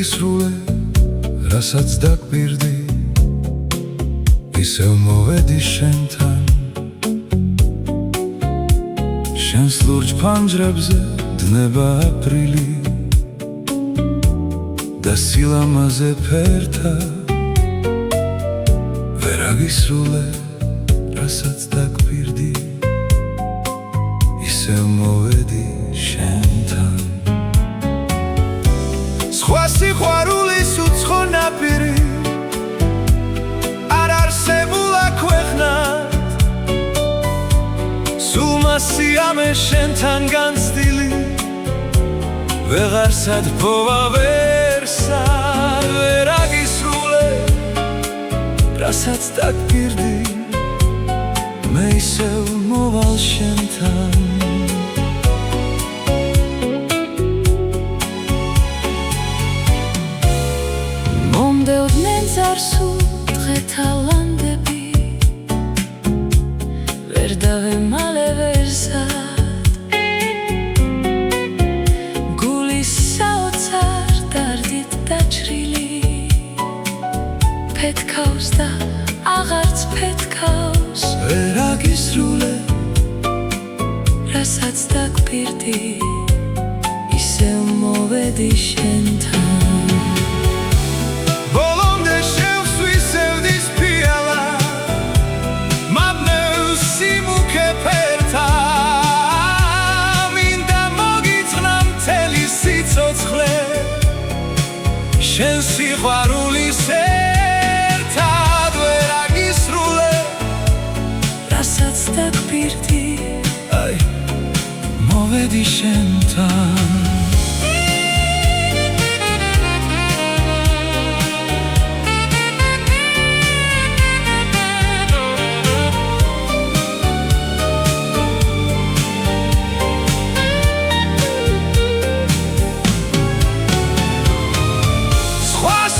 გისრულე, რასაც დაგპირდი, ისევ მოვედი შენთან. შენს ლურჯ ფანჯრებზე დნება აპრილი და სილამაზე ფერთა ვერ აგისრულე, რასაც დაგპირდი, ისევ მოვედი შენთან. სხვა სიყვარულის უცხო ნაპირი არ არსებულა ქვეყნად, სულ მასიამე შენთან განცდილი, ვეღარსად პოვა ვერსად ვერ აგისრულე, რასაც დაგპირდი, მე ისევ მოვალ შენთან. მომდეოდნენ წარსულ დღეთა ლანდები, ვერ დავემალე ვერსად, გულის საოცარ დარდით დაჭრილი, ფეთქავს და აღარც ფეთქავს, ვერ აგისრულე, რასაც დაგპირდი, ისევ მოვედი შენთან. ბოლომდე შევსვი სევდის ფიალა, მაბნევს სიმუქე ფერთა, მინდა მოგიწყნა მთელი სიცოცხლე, შენ სიყვარულის ერთად ვერ აგისრულე, რასაც დაგპირდი, მოვედი შენთან.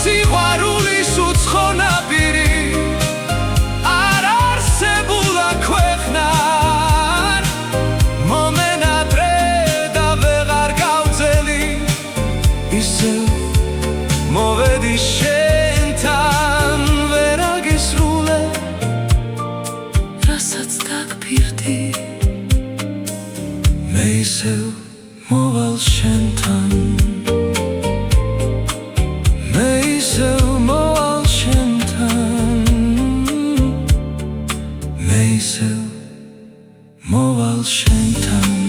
სიყვარულის უცხო ნაპირი არ არსებულა ქვეყნად, მომენატრე და ვეღარ გავძელი, ისევ მოვედი შენთან. ვერ აგისრულე, რასაც დაგპირდი, მე ისევ მოვალ შენთან. მე ისევ მოვალ შენთან, მე ისევ მოვალ შენთან.